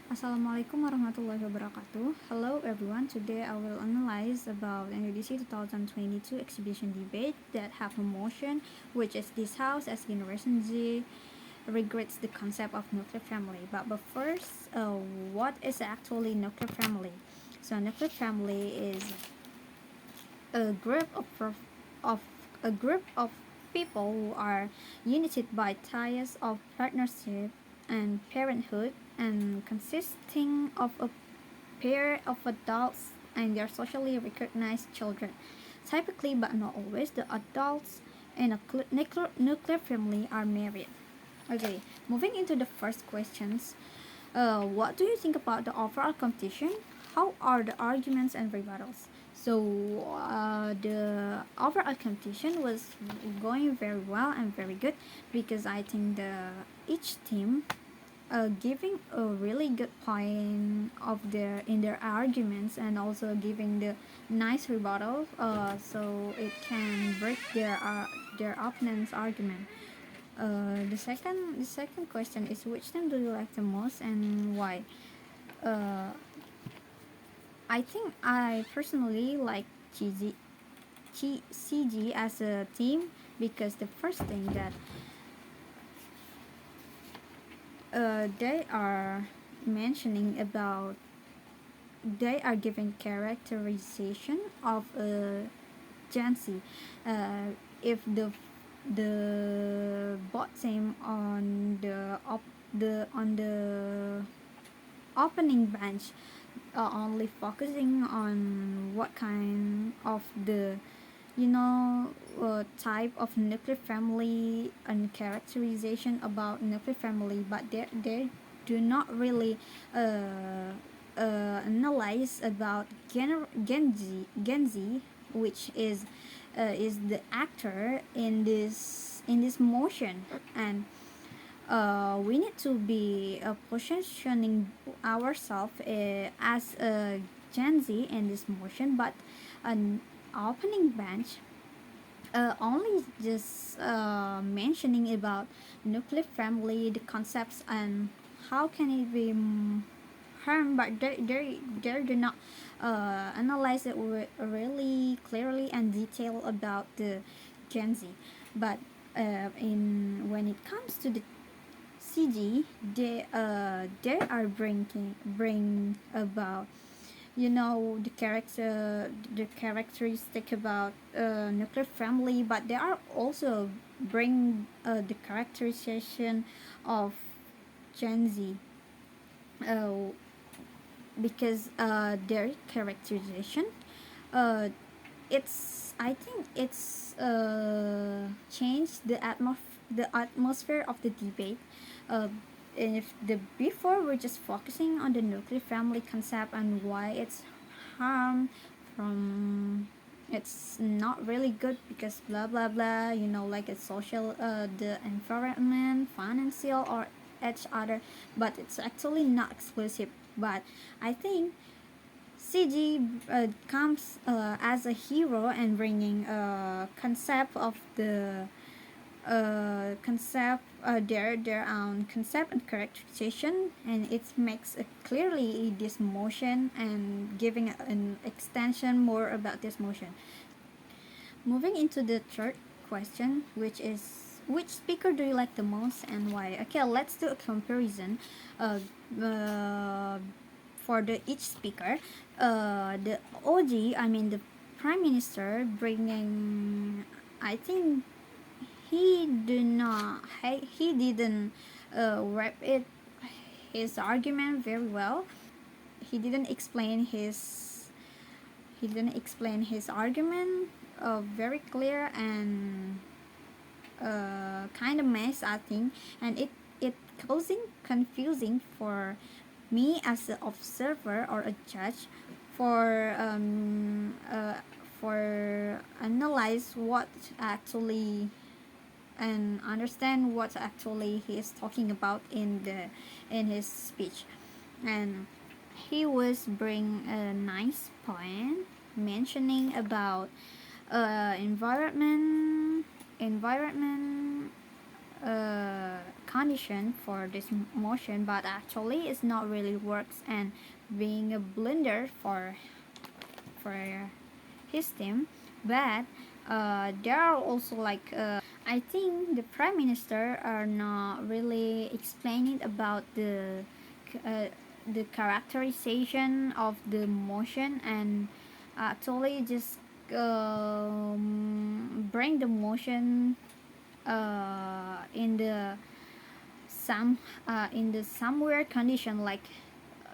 Assalamualaikum warahmatullahi wabarakatuh. Hello everyone. Today I will analyze about Nudc 2022 exhibition debate that have a motion, which is this house as Generation Z regrets the concept of nuclear family. But first, what is actually nuclear family? So nuclear family is a group of a group of people who are united by ties of partnership and parenthood and consisting of a pair of adults and their socially recognized children. Typically, but not always, the adults in a nuclear family are married. Okay, moving into the first questions. What do you think about the overall competition? How are the arguments and rebuttals? So the overall competition was going very well and very good because I think each team giving a really good point of their arguments and also giving the nice rebuttal so it can break their opponent's argument. The second question is, which team do you like the most and why? Uh, I think I personally like CG as a team because the first thing that they are mentioning about, they are giving characterization of a Gen Z. If the bot team on the opening bench only focusing on what kind of the type of nuclear family and characterization about nuclear family, but they do not really analyze about Gen Z, which is the actor in this motion. And we need to be positioning ourselves as a Gen Z in this motion, but an opening bench only just mentioning about nuclear family, the concepts, and how can it be harmed, but they do not analyze it really clearly and detail about the Gen Z. But in when it comes to the CG, they are bring about the characteristic about nuclear family, but they are also bring the characterization of Gen Z, uh, because their characterization, uh, it's I think it's changed the atmosphere of the debate. uh, if the before we're just focusing on the nuclear family concept and why it's harm from, it's not really good because blah blah blah, like it's social, the environment, financial, or each other, but it's actually not exclusive. But I think CG comes as a hero and bringing a concept of the their own concept and characterization, and it makes clearly this motion and giving an extension more about this motion. Moving into the third question, which is, which speaker do you like the most and why? Okay, let's do a comparison uh, uh, for the each speaker. The OG, I mean the prime minister, bringing, I think he didn't wrap it his argument very well. He didn't explain his argument very clear and kind of mess, I think, and it causing confusing for me as an observer or a judge for analyze what actually and understand what actually he is talking about in his speech. And he was bring a nice point mentioning about environment, condition for this motion, but actually it's not really works and being a blunder for his team. But there are also like I think the prime minister are not really explaining about uh, the characterization of the motion, and actually just bring the motion in the somewhere condition, like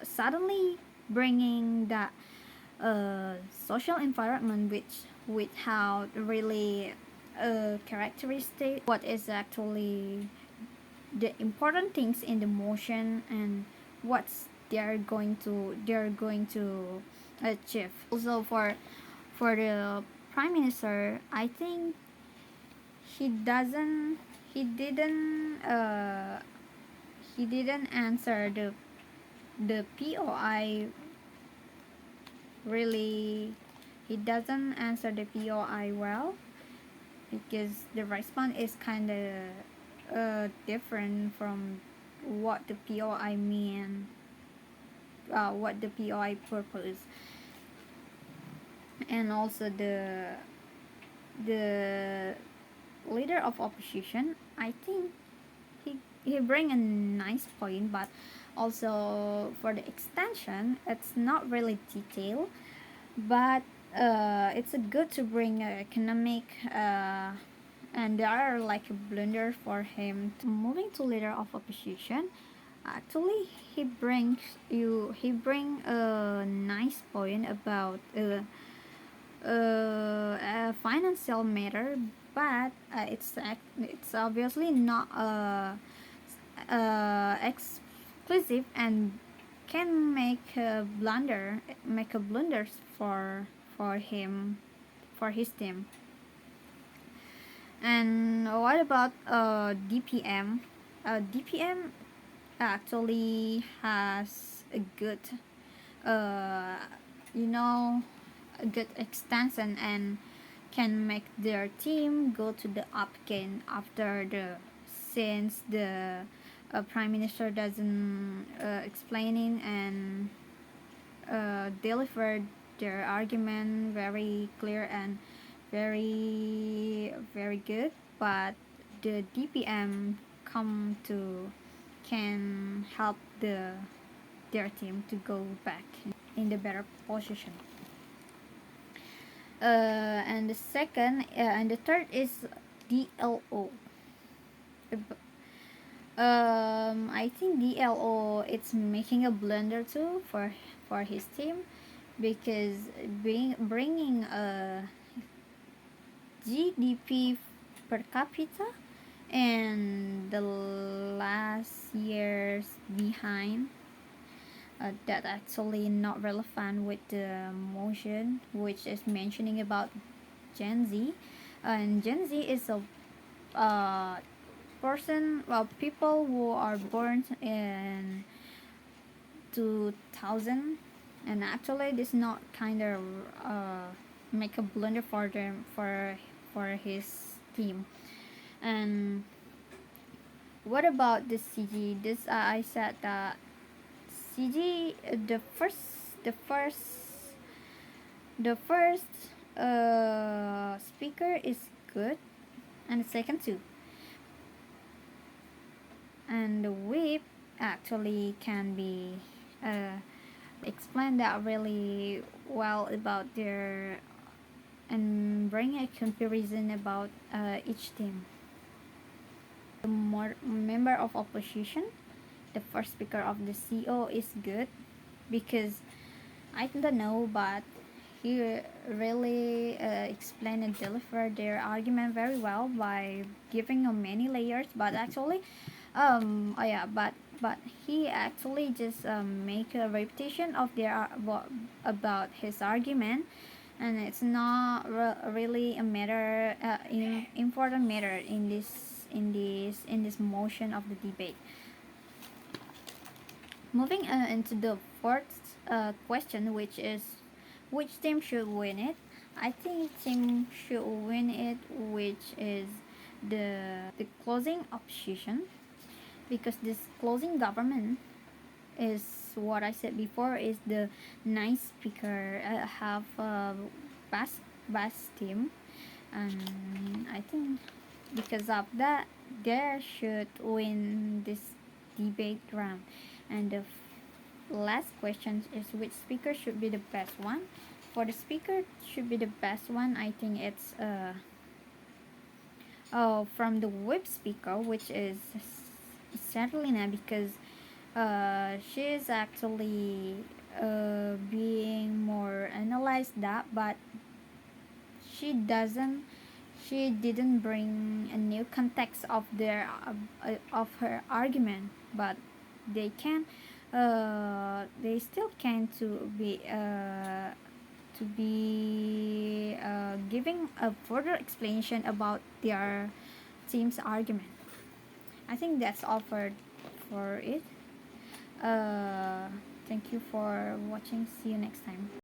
suddenly bringing the social environment which without really characteristic what is actually the important things in the motion and what's they're going to achieve. Also for the prime minister, I think he doesn't he didn't uh, he didn't answer the POI really. He doesn't answer the POI well, because the response is kind of different from what the POI mean, what the POI purpose. And also the leader of opposition, I think he bring a nice point, but also for the extension it's not really detailed, but it's a good to bring economic and there are like a blunder for him. Moving to leader of opposition, actually he bring a nice point about a financial matter, but it's obviously not exclusive and can make a blunders for him, for his team. And what about DPM? DPM actually has a good uh, you know a good extension and can make their team go to the up again after the since the prime minister doesn't explaining and delivered their argument very clear and very good, but the DPM come to can help their team to go back in the better position. And the second and the third is DLO. I think DLO it's making a blunder too for his team, because bringing a GDP per capita and the last years behind, that actually not relevant with the motion which is mentioning about Gen Z. And Gen Z is a people who are born in 2000, and actually this not kind of make a blunder for them for his team. And what about the CG? This I said that CG the first speaker is good, and the second too, and the whip actually can be explain that really well about their and bring a comparison about each team. The more member of opposition, the first speaker of the CO is good, because I don't know, but he really explained and delivered their argument very well by giving many layers. But actually, oh yeah, but he actually just make a repetition of their about his argument, and it's not really a matter important matter in this motion of the debate. Moving into the fourth question, which is which team should win it. I think team should win it, which is the closing opposition, because this closing government is what I said before, is the nice speaker, have a vast team, and I think because of that they should win this debate round. And the last question is, which speaker should be the best one? For the speaker should be the best one, I think it's from the web speaker, which is Serlina, because she is actually being more analyzed that, but she doesn't she didn't bring a new context of their of her argument, but they still can to be giving a further explanation about their team's argument. I think that's all for it. uh, Thank you for watching. See you next time.